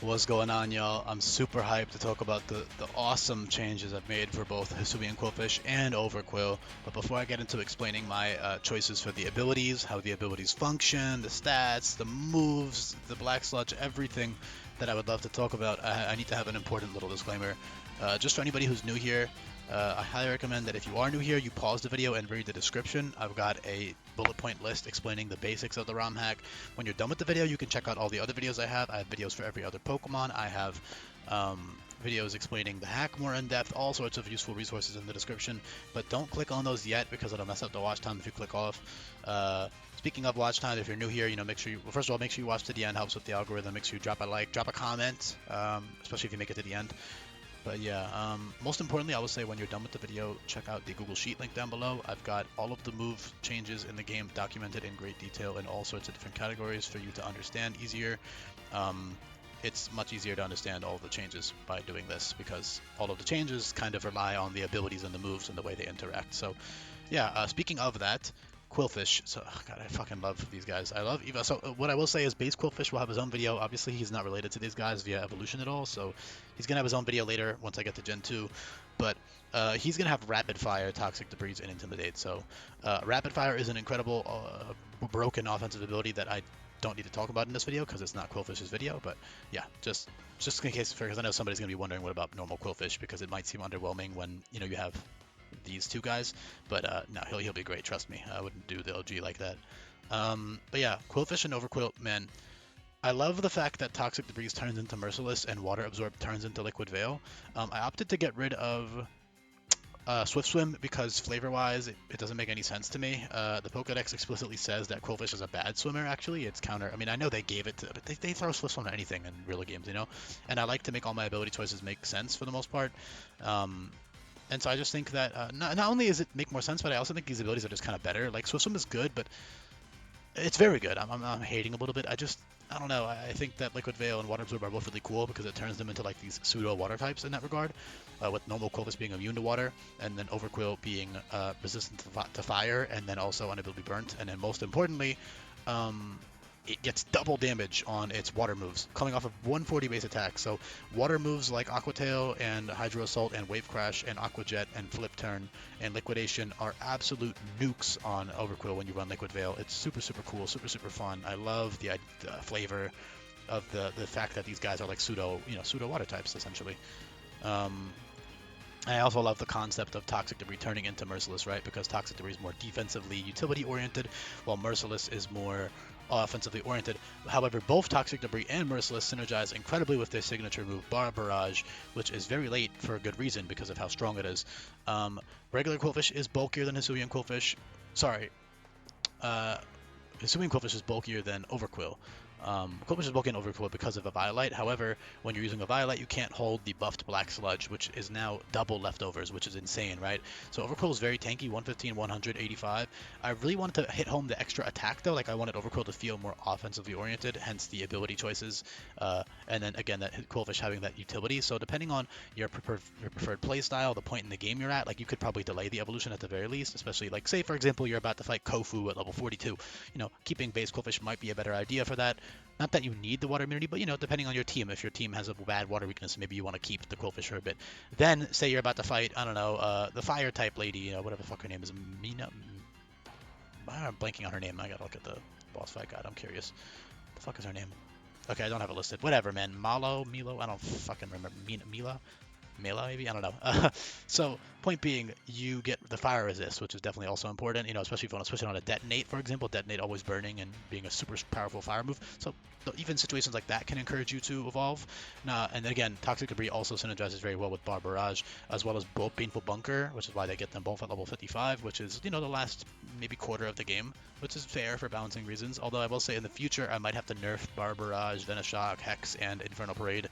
What's going on, y'all? I'm super hyped to talk about the awesome changes I've made for both Hisuain Qwilfish and Overqwil. But before I get into explaining my choices for the abilities, how the abilities function, the stats, the moves, the black sludge, everything that I would love to talk about, I need to have an important little disclaimer. Just for anybody who's new here, I highly recommend that if you are new here, you pause the video and read the description. I've got a bullet point list explaining the basics of the ROM hack. When you're done with the video, you can check out all the other videos I have. I have videos for every other Pokemon. I have videos explaining the hack more in depth, all sorts of useful resources in the description. But don't click on those yet because it'll mess up the watch time if you click off. Speaking of watch time, if you're new here, make sure well, first of all, make sure you watch to the end. Helps with the algorithm. Make sure you drop a like, drop a comment, especially if you make it to the end. But yeah, most importantly, I will say when you're done with the video, check out the Google Sheet link down below. I've got all of the move changes in the game documented in great detail in all sorts of different categories for you to understand easier. It's much easier to understand all of the changes by doing this because all of the changes kind of rely on the abilities and the moves and the way they interact. So yeah, speaking of that, Qwilfish. So, God, I fucking love these guys. I love Eva. So, what I will say is base Qwilfish will have his own video. Obviously, he's not related to these guys via evolution at all, so he's going to have his own video later once I get to Gen 2. But he's going to have Rapid Fire, Toxic Debris, and Intimidate. So, Rapid Fire is an incredible broken offensive ability that I don't need to talk about in this video because it's not Qwilfish's video. But yeah, just in case, because I know somebody's going to be wondering what about normal Qwilfish because it might seem underwhelming when you have these two guys, but no, he'll be great. Trust me, I wouldn't do the OG like that. But yeah, Qwilfish and Overqwil, man, I love the fact that Toxic Debris turns into Merciless and Water Absorb turns into Liquid Veil. I opted to get rid of Swift Swim because flavor-wise, it doesn't make any sense to me. The Pokedex explicitly says that Qwilfish is a bad swimmer. Actually, it's counter. I mean, I know they gave it to, but they throw Swift Swim on anything in real games, And I like to make all my ability choices make sense for the most part. And so I just think that not only is it make more sense, but I also think these abilities are just kind of better. Like Swift Swim is good, but it's very good. I'm hating a little bit. I don't know. I think that Liquid Veil and Water Absorb are both really cool because it turns them into like these pseudo water types in that regard. With normal Qwilfish being immune to water, and then Overqwil being resistant to fire, and then also unable to be burnt. And then most importantly, it gets double damage on its water moves, coming off of 140 base attack. So water moves like Aqua Tail and Hydro Assault and Wave Crash and Aqua Jet and Flip Turn and Liquidation are absolute nukes on Overqwil when you run Liquid Veil. It's super, super cool, super, super fun. I love the flavor of the fact that these guys are like pseudo water types, essentially. I also love the concept of Toxic Debris turning into Merciless, right? Because Toxic Debris is more defensively utility-oriented, while Merciless is more offensively oriented. However, both Toxic Debris and Merciless synergize incredibly with their signature move, Bar Barrage, which is very late for a good reason because of how strong it is. Regular Qwilfish is bulkier than Hisuian Qwilfish. Sorry. Hisuian Qwilfish is bulkier than Overqwil. Qwilfish is bulky in Overqwil because of a Violite. However, when you're using a Violite, you can't hold the buffed Black Sludge, which is now double leftovers, which is insane, right? So Overqwil is very tanky, 115, 185. I really wanted to hit home the extra attack, though. Like, I wanted Overqwil to feel more offensively oriented, hence the ability choices. And then, again, that Qwilfish having that utility. So depending on your preferred playstyle, the point in the game you're at, like, you could probably delay the evolution at the very least, especially, like, say, for example, you're about to fight Kofu at level 42. Keeping base Qwilfish might be a better idea for that. Not that you need the water immunity, but depending on your team, if your team has a bad water weakness, maybe you want to keep the Qwilfish for a bit. Then, say you're about to fight, I don't know, the fire type lady, whatever the fuck her name is, Mina. I'm blanking on her name. I gotta look at the boss fight guide. I'm curious. The fuck is her name? Okay, I don't have it listed. Whatever, man. Milo, I don't fucking remember. Mela, maybe? I don't know. So, point being, you get the fire resist, which is definitely also important, especially if you want to switch it on a detonate, for example. Detonate always burning and being a super powerful fire move. So, even situations like that can encourage you to evolve. And then again, Toxic Debris also synergizes very well with Bar Barrage, as well as both Baneful Bunker, which is why they get them both at level 55, which is, the last maybe quarter of the game, which is fair for balancing reasons. Although I will say in the future, I might have to nerf Bar Barrage, Venoshock, Hex, and Infernal Parade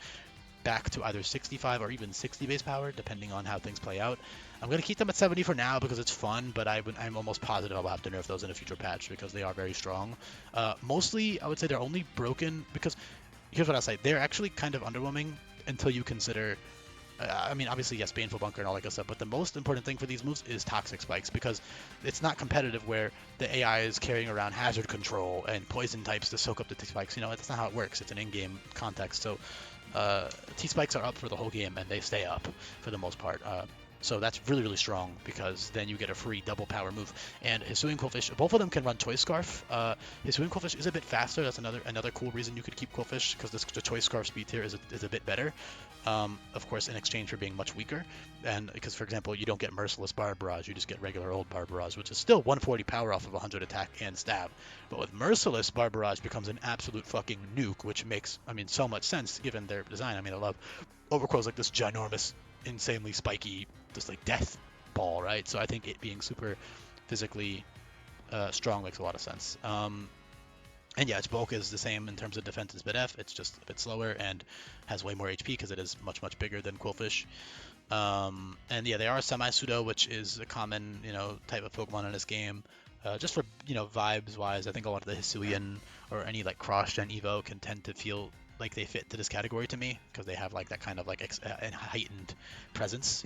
back to either 65 or even 60 base power, depending on how things play out. I'm going to keep them at 70 for now because it's fun, but I'm almost positive I'll have to nerf those in a future patch because they are very strong. Mostly, I would say they're only broken because, here's what I'll say, they're actually kind of underwhelming until you consider, obviously, yes, Baneful Bunker and all that good stuff, but the most important thing for these moves is Toxic Spikes because it's not competitive where the AI is carrying around Hazard Control and Poison types to soak up the spikes. That's not how it works. It's an in-game context. So T-spikes are up for the whole game, and they stay up for the most part. So that's really, really strong because then you get a free double power move. And Hisuain Qwilfish, both of them can run Choice Scarf. Hisuain Qwilfish is a bit faster. That's another cool reason you could keep Qwilfish, because the Choice Scarf speed tier is a bit better. Of course, in exchange for being much weaker. And because, for example, you don't get Merciless Bar Barrage, you just get regular old Bar Barrage, which is still 140 power off of 100 attack and stab. But with Merciless, Bar Barrage becomes an absolute fucking nuke, which makes, I mean, so much sense given their design. I mean, I love Overqwil's like this ginormous, insanely spiky, just like death ball, right? So I think it being super physically strong makes a lot of sense. And yeah, its bulk is the same in terms of defense as BidF. It's just a bit slower and has way more HP because it is much, much bigger than Qwilfish. And yeah, they are semi-pseudo, which is a common, type of Pokemon in this game. Just for, vibes-wise, I think a lot of the Hisuian or any like cross-gen Evo can tend to feel like they fit to this category to me because they have like that kind of like heightened presence,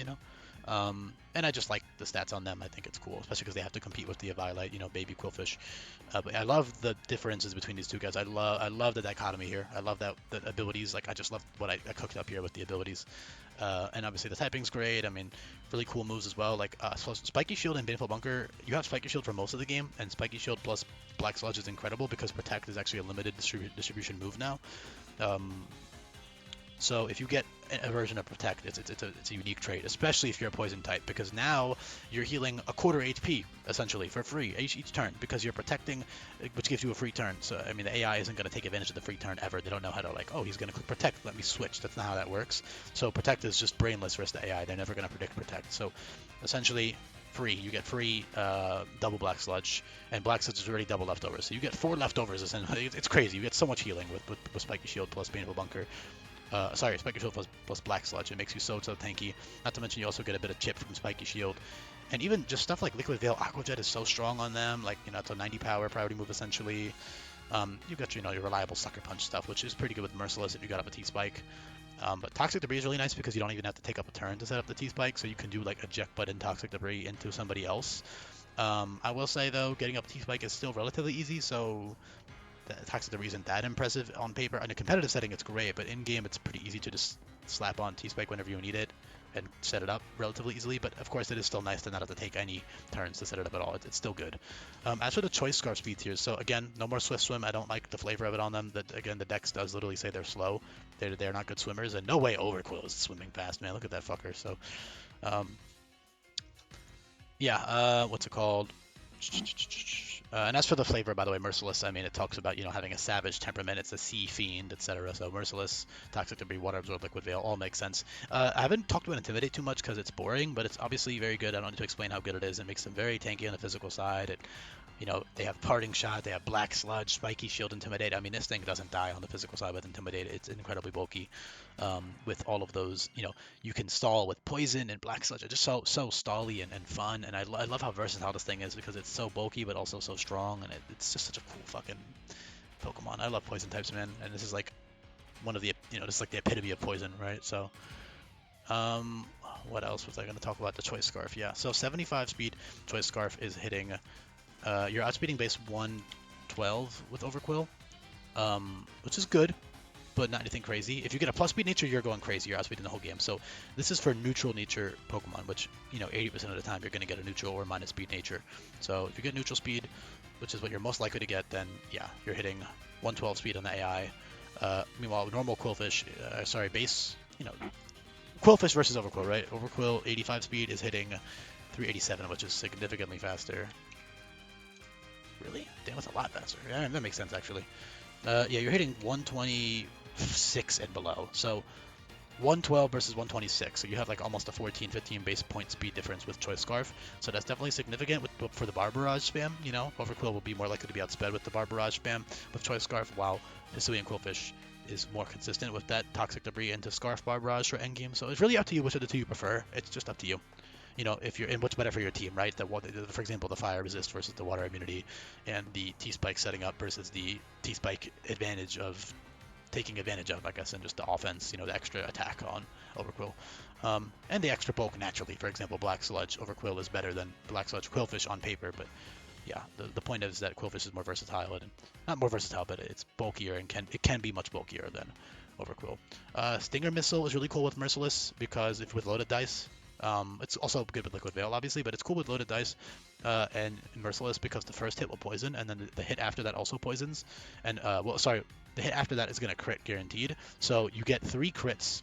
and I just like the stats on them. I think it's cool, especially because they have to compete with the Eviolite, baby Qwilfish. But I love the differences between these two guys. I love the dichotomy here. I love that the abilities. Like I just love what I cooked up here with the abilities. And obviously the typing's great. I mean, really cool moves as well. Like Spiky Shield and Baneful Bunker. You have Spiky Shield for most of the game, and Spiky Shield plus Black Sludge is incredible because Protect is actually a limited distribution move now. So if you get a version of Protect, it's a unique trait, especially if you're a Poison type, because now you're healing a quarter HP, essentially, for free each turn, because you're protecting, which gives you a free turn. So, I mean, the AI isn't going to take advantage of the free turn ever. They don't know how to, like, oh, he's going to click Protect, let me switch. That's not how that works. So Protect is just brainless versus the AI. They're never going to predict Protect. So, essentially, free. You get free double Black Sludge, and Black Sludge is already double leftovers. So you get 4 leftovers, essentially. It's crazy. You get so much healing with Spiky Shield plus Baneful Bunker. Spiky Shield plus Black Sludge. It makes you so tanky. Not to mention you also get a bit of chip from Spiky Shield. And even just stuff like Liquid Veil, Aqua Jet is so strong on them. Like, it's a 90 power priority move essentially. You got, your reliable Sucker Punch stuff, which is pretty good with Merciless if you got up a T-Spike. But Toxic Debris is really nice because you don't even have to take up a turn to set up the T-Spike, so you can do like eject button Toxic Debris into somebody else. I will say though, getting up a T-Spike is still relatively easy, so the Toxic Debris isn't that impressive on paper. In a competitive setting, it's great, but in game, it's pretty easy to just slap on T-Spike whenever you need it and set it up relatively easily. But of course, it is still nice to not have to take any turns to set it up at all. It's still good. As for the Choice Scarf speed tiers, so again, no more Swift Swim. I don't like the flavor of it on them. Again, the Dex does literally say they're slow. They're not good swimmers, and no way Overqwil is swimming fast, man. Look at that fucker. So, what's it called? And as for the flavor, by the way, Merciless, I mean, it talks about, having a savage temperament. It's a sea fiend, etc. So Merciless, Toxic Debris, Water Absorb, Liquid Veil, all makes sense. I haven't talked about Intimidate too much because it's boring, but it's obviously very good. I don't need to explain how good it is. It makes them very tanky on the physical side. They have Parting Shot, they have Black Sludge, Spiky Shield, Intimidate. I mean, this thing doesn't die on the physical side with Intimidate. It's incredibly bulky. With all of those, you can stall with Poison and Black Sludge. It's just so stally and fun. And I love how versatile this thing is because it's so bulky but also so strong. And it's just such a cool fucking Pokemon. I love Poison types, man. And this is like one of the, this is like the epitome of Poison, right? So, what else was I going to talk about? The Choice Scarf, yeah. So 75 speed Choice Scarf is hitting... you're outspeeding base 112 with Overqwil, which is good, but not anything crazy. If you get a plus speed nature, you're going crazy. You're outspeeding the whole game. So this is for neutral nature Pokemon, which 80% of the time you're going to get a neutral or minus speed nature. So if you get neutral speed, which is what you're most likely to get, then yeah, you're hitting 112 speed on the AI. Meanwhile, normal Qwilfish, base, Qwilfish versus Overqwil, right? Overqwil 85 speed is hitting 387, which is significantly faster. Really? Damn, that's a lot faster. Yeah, that makes sense, actually. You're hitting 126 and below. So 112 versus 126. So you have like almost a 14, 15 base point speed difference with Choice Scarf. So that's definitely significant for the Bar Barrage spam. Overqwil will be more likely to be outsped with the Bar Barrage spam with Choice Scarf, while Hisuian Qwilfish is more consistent with that Toxic Debris into Scarf Bar Barrage for endgame. So it's really up to you which of the two you prefer. It's just up to you. If you're in what's better for your team, right? For example, the fire resist versus the water immunity, and the T-Spike setting up versus the T-Spike advantage of taking advantage of, I guess, and just the offense, the extra attack on Overqwil. And the extra bulk naturally. For example, Black Sludge Overqwil is better than Black Sludge Qwilfish on paper, but yeah, the point is that Qwilfish is more versatile, and not more versatile, but it's bulkier and it can be much bulkier than Overqwil. Stinger Missile is really cool with Merciless because if with loaded dice, it's also good with Liquid Veil, obviously, but it's cool with loaded dice and Merciless because the first hit will poison, and then the hit after that also poisons. And, well, sorry, the hit after that is going to crit guaranteed. So you get 3 crits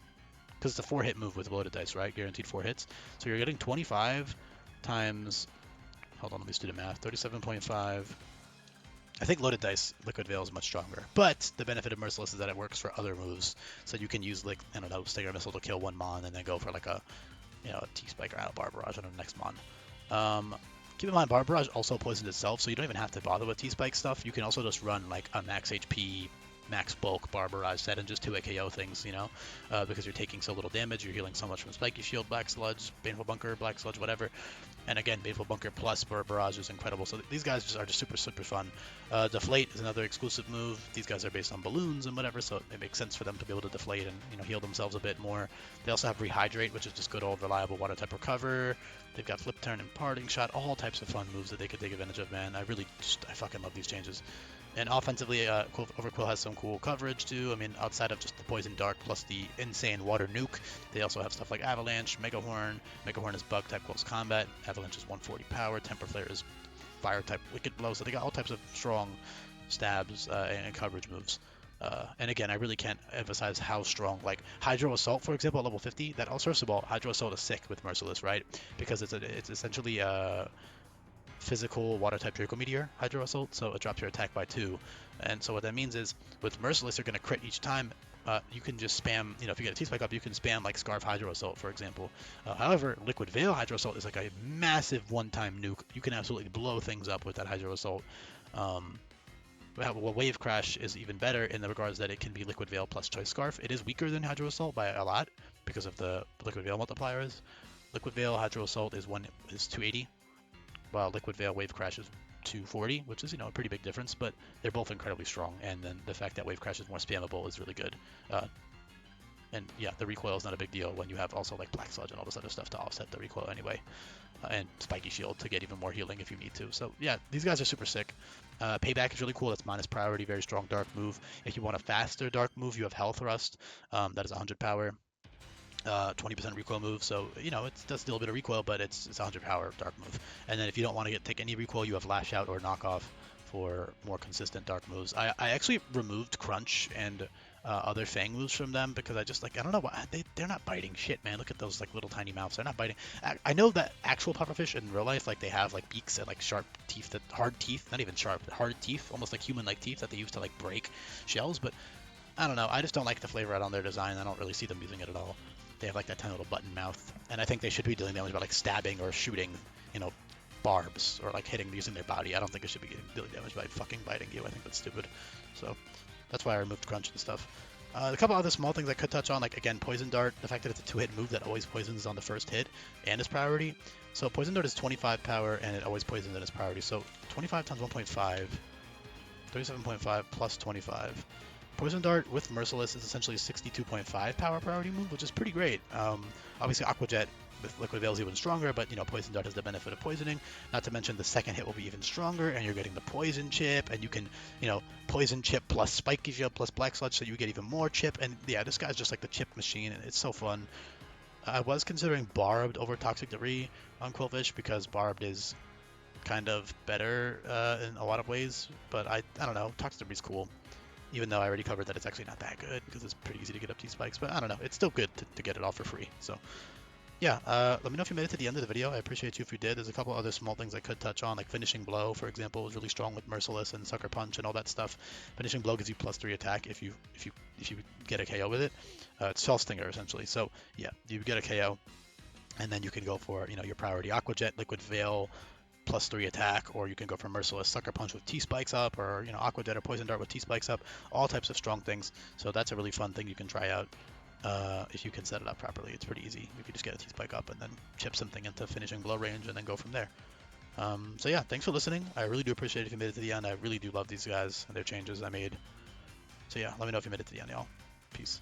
because it's a 4-hit move with loaded dice, right? Guaranteed 4 hits. So you're getting 25 times, hold on, let me just do the math, 37.5. I think loaded dice Liquid Veil is much stronger, but the benefit of Merciless is that it works for other moves. So you can use, like, I don't know, Stinger Missile to kill 1 Mon and then go for like a, you know, a T-Spike or Bar Barrage on the next Mon. Keep in mind, Bar Barrage also poisons itself, so you don't even have to bother with T-Spike stuff. You can also just run like a max HP, max bulk Bar Barrage set and just 2 KO things, you know, because you're taking so little damage, you're healing so much from Spiky Shield, Black Sludge, Baneful Bunker, Black Sludge, whatever. And again, Baneful Bunker plus Bar Barrage is incredible. So these guys are just super, super fun. Deflate is another exclusive move. These guys are based on balloons and whatever, so it makes sense for them to be able to deflate and, you know, heal themselves a bit more. They also have Rehydrate, which is just good old reliable water type recover. They've got Flip Turn and Parting Shot, all types of fun moves that they could take advantage of, man. I fucking love these changes. And offensively, Overqwil has some cool coverage too. I mean, outside of just the Poison Dart plus the insane Water Nuke, they also have stuff like Avalanche, Mega Horn. Mega Horn is Bug type close combat. Avalanche is 140 power. Temper Flare is Fire type Wicked Blow. So they got all types of strong stabs and coverage moves. And again, I really can't emphasize how strong, like Hydro Assault, for example, at level 50. That, first of all, Hydro Assault is sick with Merciless, right? Because it's essentially physical water type Draco Meteor Hydro Assault, so it drops your attack by 2. And so what that means is with Merciless, you're going to crit each time. You can just spam, you know, if you get a T-Spike up, you can spam like Scarf Hydro Assault, for example. However, Liquid Veil Hydro Assault is like a massive one-time nuke. You can absolutely blow things up with that Hydro Assault. Well, Wave Crash is even better in the regards that it can be Liquid Veil plus Choice Scarf. It is weaker than Hydro Assault by a lot because of the Liquid Veil multipliers. Liquid Veil Hydro Assault is 280. While Liquid Veil Wave Crash is 240, which is, you know, a pretty big difference, but they're both incredibly strong, and then the fact that Wave Crash is more spammable is really good. And yeah, the recoil is not a big deal when you have also like Black Sludge and all this other stuff to offset the recoil anyway, and Spiky Shield to get even more healing if you need to. So yeah, these guys are super sick. Payback is really cool. That's minus priority, very strong dark move. If you want a faster dark move, you have Hell Thrust. That is 100 power. 20% recoil move, so you know it does still a bit of recoil, but it's 100 power dark move. And then if you don't want to take any recoil, you have Lash Out or Knockoff for more consistent dark moves. I actually removed Crunch and other Fang moves from them because I don't know why they're not biting shit, man. Look at those like little tiny mouths. They're not biting. I know that actual pufferfish in real life, like they have like beaks and like sharp teeth, that hard teeth, not even sharp, hard teeth, almost like human-like teeth that they use to like break shells. But I don't know. I just don't like the flavor out on their design. I don't really see them using it at all. They have like that tiny little button mouth, and I think they should be dealing damage by like stabbing or shooting, you know, barbs or like hitting using their body. I don't think it should be dealing damage by fucking biting you. I think that's stupid. So that's why I removed Crunch and stuff. A couple other small things I could touch on, like again, Poison Dart. The fact that it's a 2-hit move that always poisons on the first hit and is priority. So Poison Dart is 25 power and it always poisons in its priority. So 25 times 1.5, 37.5 plus 25. Poison Dart with Merciless is essentially a 62.5 power priority move, which is pretty great. Obviously, Aqua Jet with Liquid Veil is even stronger, but you know, Poison Dart has the benefit of poisoning. Not to mention the second hit will be even stronger, and you're getting the Poison Chip, and you can, you know, Poison Chip plus Spiky Shield plus Black Sludge, so you get even more chip. And yeah, this guy's just like the chip machine, and it's so fun. I was considering Barbed over Toxic Debris on Qwilfish because Barbed is kind of better in a lot of ways, but I don't know. Toxic Debris is cool. Even though I already covered that it's actually not that good because it's pretty easy to get up T-Spikes, but I don't know, it's still good to get it all for free. So yeah, let me know if you made it to the end of the video. I appreciate you if you did. There's a couple other small things I could touch on, like Finishing Blow, for example, is really strong with Merciless and Sucker Punch and all that stuff. Finishing Blow gives you +3 attack if you get a KO with it. It's Shell Stinger essentially. So yeah, you get a KO, and then you can go for, you know, your priority Aqua Jet, Liquid Veil, +3 attack, or you can go for Merciless Sucker Punch with T-Spikes up, or, you know, Aqua Jet or Poison Dart with T-Spikes up, all types of strong things. So that's a really fun thing you can try out if you can set it up properly. It's pretty easy. You can just get a T-Spike up and then chip something into Finishing Blow range and then go from there. So yeah, thanks for listening. I really do appreciate it if you made it to the end. I really do love these guys and their changes I made. So yeah, let me know if you made it to the end, y'all. Peace.